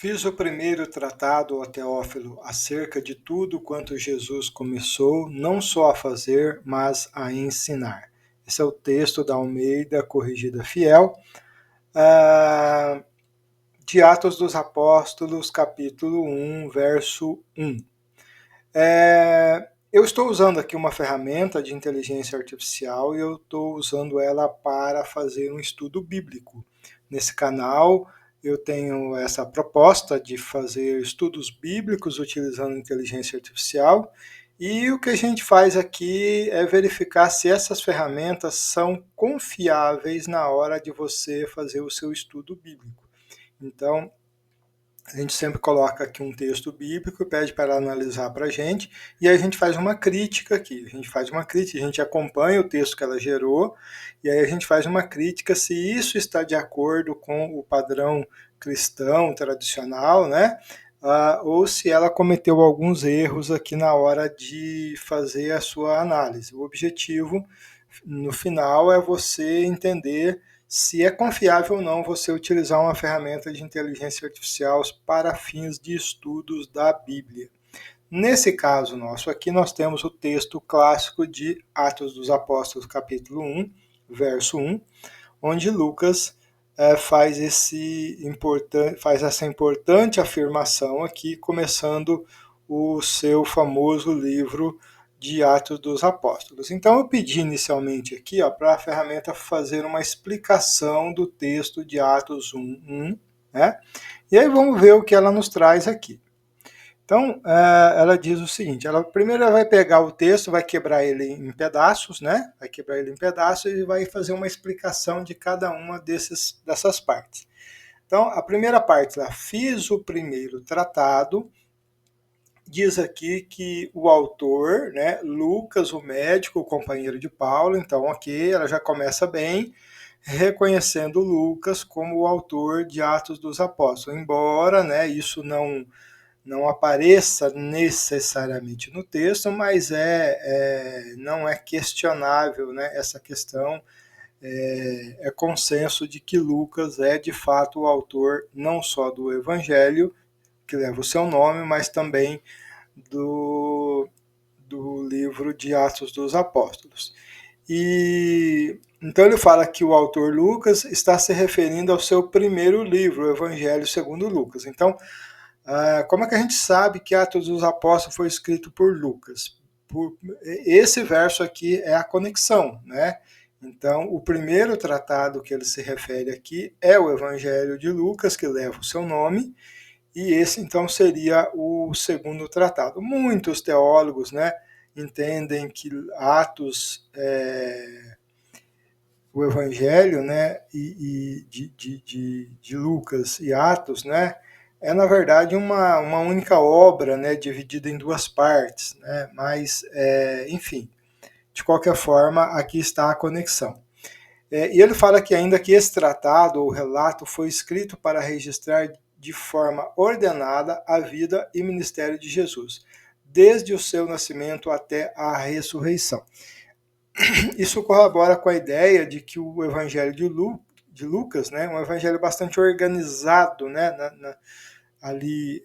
Fiz o primeiro tratado, ó Teófilo, acerca de tudo quanto Jesus começou, não só a fazer, mas a ensinar. Esse é o texto da Almeida Corrigida Fiel, de Atos dos Apóstolos, capítulo 1, verso 1. Eu estou usando aqui uma ferramenta de inteligência artificial e eu estou usando ela para fazer um estudo bíblico. Nesse canal eu tenho essa proposta de fazer estudos bíblicos utilizando inteligência artificial e o que a gente faz aqui é verificar se essas ferramentas são confiáveis na hora de você fazer o seu estudo bíblico. Então, a gente sempre coloca aqui um texto bíblico, pede para ela analisar para a gente, e aí a gente faz uma crítica aqui. A gente faz uma crítica, a gente acompanha o texto que ela gerou, e aí a gente faz uma crítica se isso está de acordo com o padrão cristão tradicional, né? Ou se ela cometeu alguns erros aqui na hora de fazer a sua análise. O objetivo, no final, é você entender se é confiável ou não você utilizar uma ferramenta de inteligência artificial para fins de estudos da Bíblia. Nesse caso nosso aqui, nós temos o texto clássico de Atos dos Apóstolos, capítulo 1, verso 1, onde Lucas faz essa importante afirmação aqui, começando o seu famoso livro de Atos dos Apóstolos. Então eu pedi inicialmente aqui para a ferramenta fazer uma explicação do texto de Atos 1:1, né? E aí vamos ver o que ela nos traz aqui. Então, ela diz o seguinte, primeiro ela vai pegar o texto, vai quebrar ele em pedaços, né? Vai quebrar ele em pedaços e vai fazer uma explicação de cada uma dessas partes. Então, a primeira parte lá, fiz o primeiro tratado, diz aqui que o autor, né, Lucas, o médico, o companheiro de Paulo, então ok, ela já começa bem, reconhecendo Lucas como o autor de Atos dos Apóstolos, embora, né, isso não apareça necessariamente no texto, mas não é questionável, né, essa questão, é consenso de que Lucas é de fato o autor não só do Evangelho, que leva o seu nome, mas também do, do livro de Atos dos Apóstolos. E então ele fala que o autor Lucas está se referindo ao seu primeiro livro, o Evangelho segundo Lucas. Então, como é que a gente sabe que Atos dos Apóstolos foi escrito por Lucas? Esse verso aqui é a conexão, né? Então, o primeiro tratado que ele se refere aqui é o Evangelho de Lucas, que leva o seu nome, e esse então seria o segundo tratado. Muitos teólogos, né, entendem que Atos, o Evangelho, né, e de Lucas e Atos, né, é na verdade uma única obra, né, dividida em duas partes, né, mas enfim, de qualquer forma aqui está a conexão. E ele fala que ainda que esse tratado ou relato foi escrito para registrar de forma ordenada a vida e ministério de Jesus, desde o seu nascimento até a ressurreição. Isso corrobora com a ideia de que o Evangelho de Lucas, né, um evangelho bastante organizado, né, ali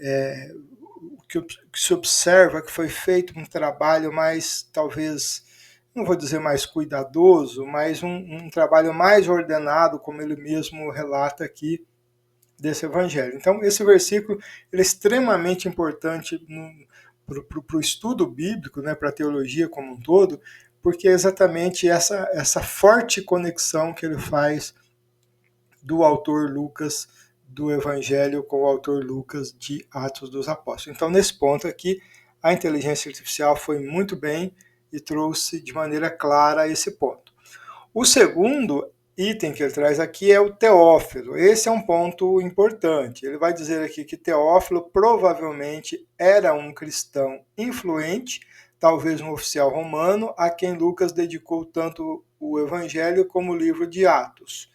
o que se observa que foi feito um trabalho mais, talvez, não vou dizer mais cuidadoso, mas um trabalho mais ordenado, como ele mesmo relata aqui, desse evangelho. Então, esse versículo ele é extremamente importante para o estudo bíblico, né, para a teologia como um todo, porque é exatamente essa forte conexão que ele faz do autor Lucas do Evangelho com o autor Lucas de Atos dos Apóstolos. Então, nesse ponto aqui, a inteligência artificial foi muito bem e trouxe de maneira clara esse ponto. O segundo item que ele traz aqui é o Teófilo. Esse é um ponto importante. Ele vai dizer aqui que Teófilo provavelmente era um cristão influente, talvez um oficial romano, a quem Lucas dedicou tanto o Evangelho como o livro de Atos.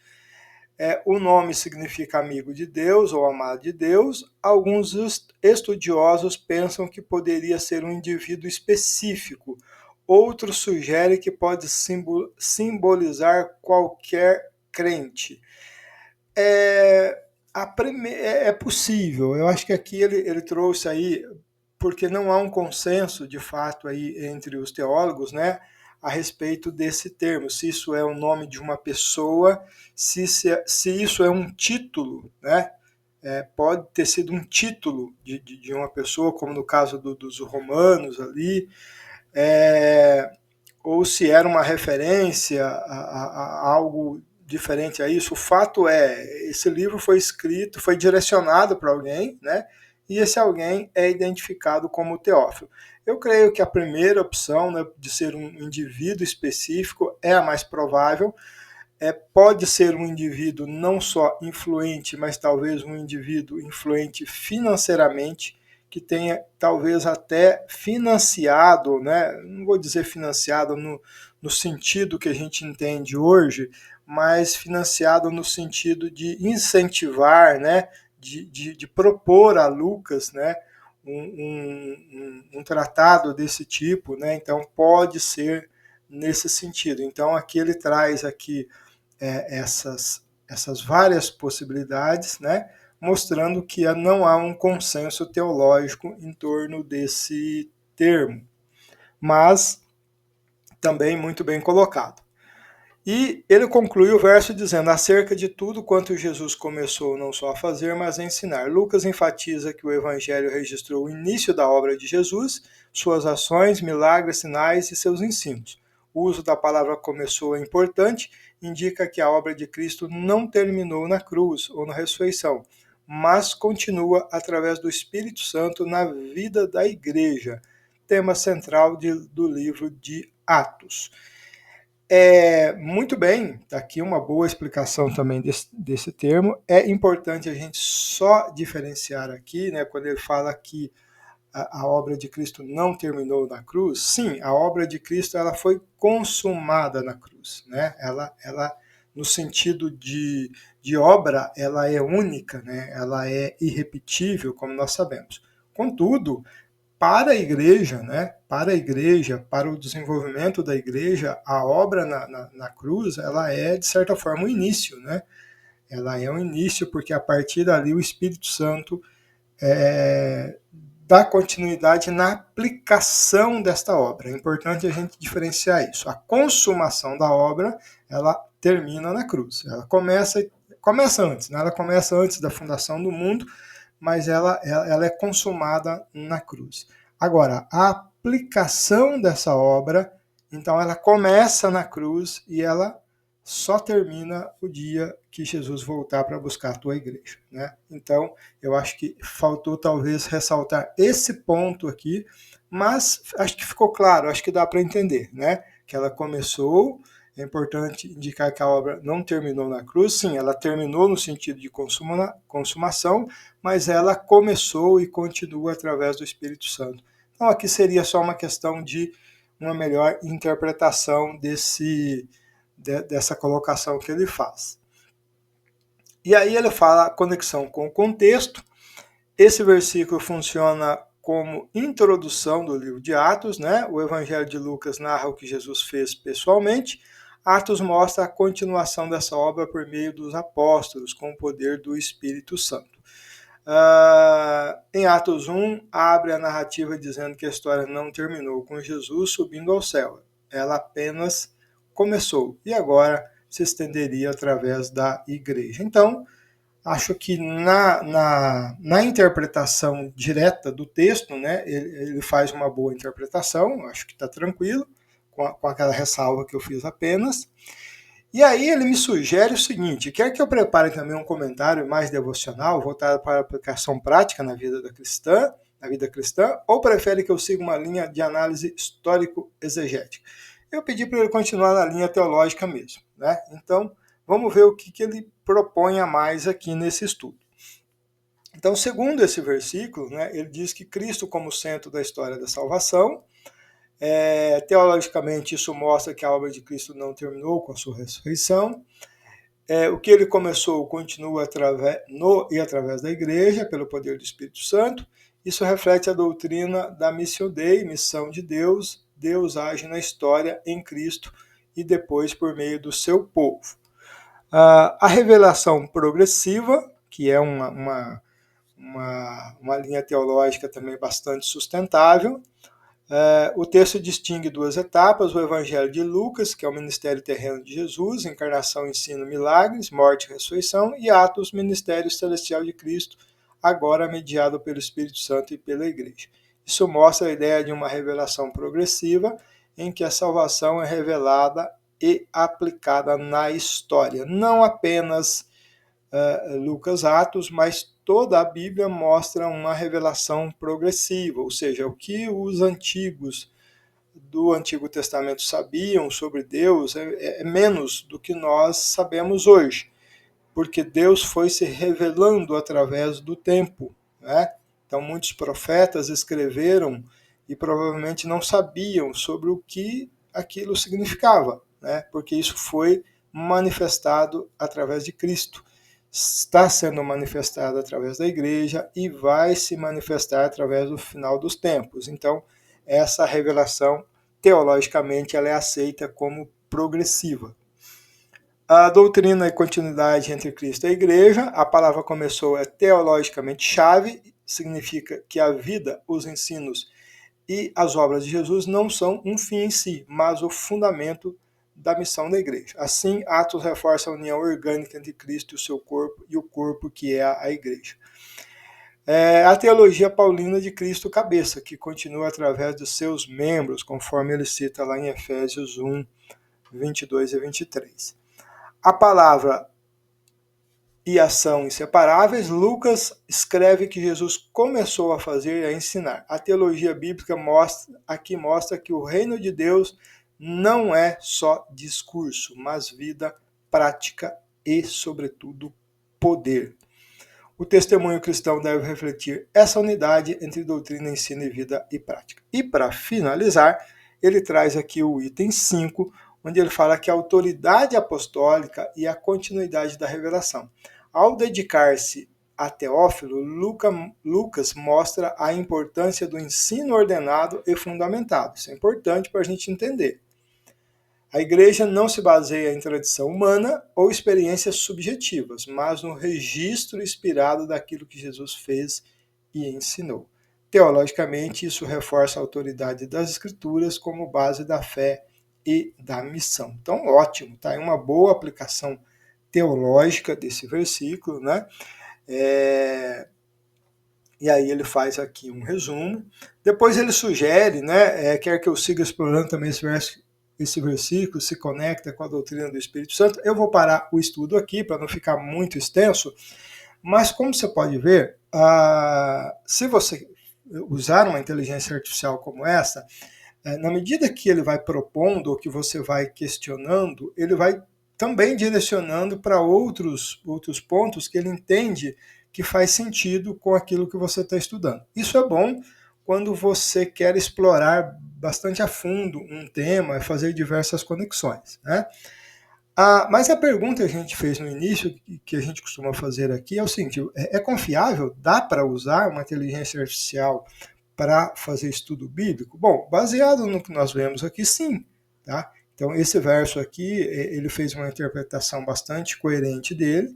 O nome significa amigo de Deus ou amado de Deus. Alguns estudiosos pensam que poderia ser um indivíduo específico. Outros sugerem que pode simbolizar qualquer crente. É possível, eu acho que aqui ele trouxe aí, porque não há um consenso de fato aí entre os teólogos, né, a respeito desse termo, se isso é o nome de uma pessoa, se isso é um título, né, pode ter sido um título de uma pessoa, como no caso dos romanos ali, é, ou se era uma referência a algo diferente a isso. O fato é, esse livro foi escrito, foi direcionado para alguém, né? E esse alguém é identificado como Teófilo. Eu creio que a primeira opção, né, de ser um indivíduo específico, é a mais provável. Pode ser um indivíduo não só influente, mas talvez um indivíduo influente financeiramente, que tenha talvez até financiado, né? Não vou dizer financiado no sentido que a gente entende hoje, mas financiado no sentido de incentivar, né? De propor a Lucas, né? Um tratado desse tipo, né? Então pode ser nesse sentido. Então aqui ele traz aqui essas várias possibilidades, né, mostrando que não há um consenso teológico em torno desse termo, mas também muito bem colocado. E ele conclui o verso dizendo: acerca de tudo quanto Jesus começou não só a fazer, mas a ensinar. Lucas enfatiza que o Evangelho registrou o início da obra de Jesus, suas ações, milagres, sinais e seus ensinos. O uso da palavra começou é importante, indica que a obra de Cristo não terminou na cruz ou na ressurreição, mas continua através do Espírito Santo na vida da igreja, tema central do livro de Atos. Muito bem, está aqui uma boa explicação também desse termo. É importante a gente só diferenciar aqui, né, quando ele fala que a obra de Cristo não terminou na cruz. Sim, a obra de Cristo ela foi consumada na cruz, né? Ela no sentido de obra, ela é única, né? Ela é irrepetível, como nós sabemos. Contudo, para a igreja, né, para o desenvolvimento da igreja, a obra na cruz, ela é, de certa forma, um início, né? Ela é um início, porque a partir dali o Espírito Santo dá continuidade na aplicação desta obra. É importante a gente diferenciar isso. A consumação da obra, ela termina na cruz. Ela começa antes, né? Ela começa antes da fundação do mundo, mas ela é consumada na cruz. Agora, a aplicação dessa obra, então ela começa na cruz e ela só termina o dia que Jesus voltar para buscar a tua igreja, né? Então, eu acho que faltou talvez ressaltar esse ponto aqui, mas acho que ficou claro, acho que dá para entender, né? Que ela começou. É importante indicar que a obra não terminou na cruz. Sim, ela terminou no sentido de consumação, mas ela começou e continua através do Espírito Santo. Então, aqui seria só uma questão de uma melhor interpretação dessa colocação que ele faz. E aí ele fala a conexão com o contexto. Esse versículo funciona como introdução do livro de Atos, né? O Evangelho de Lucas narra o que Jesus fez pessoalmente. Atos mostra a continuação dessa obra por meio dos apóstolos, com o poder do Espírito Santo. Em Atos 1, abre a narrativa dizendo que a história não terminou com Jesus subindo ao céu. Ela apenas começou e agora se estenderia através da igreja. Então, acho que na interpretação direta do texto, né, ele faz uma boa interpretação, acho que está tranquilo, com aquela ressalva que eu fiz apenas. E aí ele me sugere o seguinte: quer que eu prepare também um comentário mais devocional, voltado para a aplicação prática na vida cristã, ou prefere que eu siga uma linha de análise histórico-exegética? Eu pedi para ele continuar na linha teológica mesmo, né? Então, vamos ver o que ele propõe a mais aqui nesse estudo. Então, segundo esse versículo, né, ele diz que Cristo como centro da história da salvação. Teologicamente, isso mostra que a obra de Cristo não terminou com a sua ressurreição. O que ele começou continua através da igreja, pelo poder do Espírito Santo. Isso reflete a doutrina da Missio Dei, missão de Deus. Deus age na história em Cristo e depois por meio do seu povo. A revelação progressiva, que é uma linha teológica também bastante sustentável. O texto distingue duas etapas: o Evangelho de Lucas, que é o ministério terreno de Jesus, encarnação, ensino, milagres, morte e ressurreição, e Atos, ministério celestial de Cristo, agora mediado pelo Espírito Santo e pela Igreja. Isso mostra a ideia de uma revelação progressiva, em que a salvação é revelada e aplicada na história. Não apenas Lucas, Atos, mas toda a Bíblia mostra uma revelação progressiva, ou seja, o que os antigos do Antigo Testamento sabiam sobre Deus é menos do que nós sabemos hoje, porque Deus foi se revelando através do tempo, né? Então muitos profetas escreveram e provavelmente não sabiam sobre o que aquilo significava, né? Porque isso foi manifestado através de Cristo, está sendo manifestado através da igreja e vai se manifestar através do final dos tempos. Então, essa revelação, teologicamente, ela é aceita como progressiva. A doutrina e continuidade entre Cristo e a igreja, a palavra começou é teologicamente chave, significa que a vida, os ensinos e as obras de Jesus não são um fim em si, mas o fundamento da missão da igreja. Assim, Atos reforça a união orgânica entre Cristo e o seu corpo, e o corpo que é a igreja. A teologia paulina de Cristo cabeça, que continua através dos seus membros, conforme ele cita lá em Efésios 1, 22 e 23. A palavra e ação inseparáveis, Lucas escreve que Jesus começou a fazer e a ensinar. A teologia bíblica mostra que o reino de Deus não é só discurso, mas vida, prática e, sobretudo, poder. O testemunho cristão deve refletir essa unidade entre doutrina, ensino e vida e prática. E para finalizar, ele traz aqui o item 5, onde ele fala que a autoridade apostólica e a continuidade da revelação. Ao dedicar-se a Teófilo, Lucas mostra a importância do ensino ordenado e fundamentado. Isso é importante para a gente entender. A igreja não se baseia em tradição humana ou experiências subjetivas, mas no registro inspirado daquilo que Jesus fez e ensinou. Teologicamente, isso reforça a autoridade das Escrituras como base da fé e da missão. Então, ótimo, tá? É uma boa aplicação teológica desse versículo, né? E aí ele faz aqui um resumo. Depois ele sugere, né? Quer que eu siga explorando também esse versículo, se conecta com a doutrina do Espírito Santo. Eu vou parar o estudo aqui para não ficar muito extenso, mas como você pode ver, se você usar uma inteligência artificial como essa, na medida que ele vai propondo ou que você vai questionando, ele vai também direcionando para outros pontos que ele entende que faz sentido com aquilo que você está estudando. Isso é bom quando você quer explorar bastante a fundo um tema e fazer diversas conexões, né? Mas a pergunta que a gente fez no início, que a gente costuma fazer aqui, é o seguinte: é confiável? Dá para usar uma inteligência artificial para fazer estudo bíblico? Bom, baseado no que nós vemos aqui, sim. Tá? Então, esse verso aqui, ele fez uma interpretação bastante coerente dele,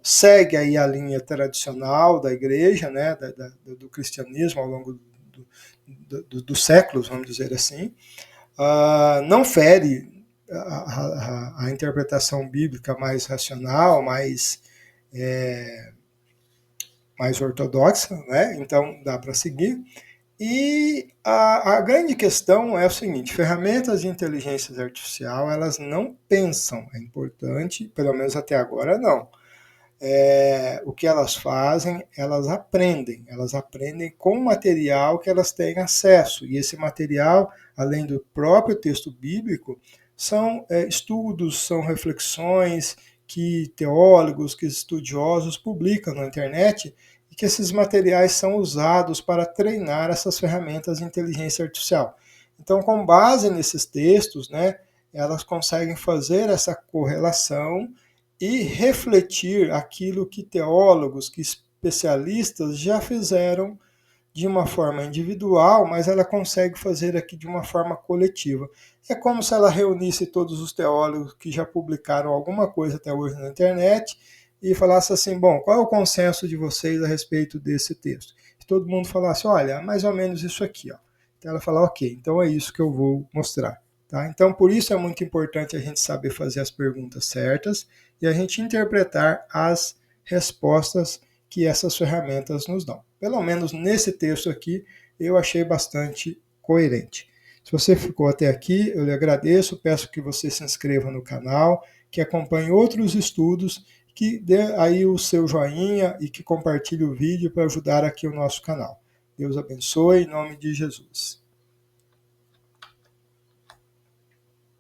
segue aí a linha tradicional da igreja, né, do cristianismo ao longo dos séculos, vamos dizer assim, não fere a interpretação bíblica mais racional, mais ortodoxa, né? Então dá para seguir. E a grande questão é o seguinte: ferramentas de inteligência artificial, elas não pensam, é importante, pelo menos até agora não. O que elas fazem, elas aprendem com o material que elas têm acesso, e esse material, além do próprio texto bíblico, são estudos, são reflexões que teólogos, que estudiosos publicam na internet, e que esses materiais são usados para treinar essas ferramentas de inteligência artificial. Então, com base nesses textos, né, elas conseguem fazer essa correlação e refletir aquilo que teólogos, que especialistas já fizeram de uma forma individual, mas ela consegue fazer aqui de uma forma coletiva. É como se ela reunisse todos os teólogos que já publicaram alguma coisa até hoje na internet, e falasse assim, bom, qual é o consenso de vocês a respeito desse texto? E todo mundo falasse, olha, mais ou menos isso aqui, ó. Então ela fala, ok, então é isso que eu vou mostrar. Tá? Então, por isso é muito importante a gente saber fazer as perguntas certas e a gente interpretar as respostas que essas ferramentas nos dão. Pelo menos nesse texto aqui, eu achei bastante coerente. Se você ficou até aqui, eu lhe agradeço, peço que você se inscreva no canal, que acompanhe outros estudos, que dê aí o seu joinha e que compartilhe o vídeo para ajudar aqui o nosso canal. Deus abençoe, em nome de Jesus.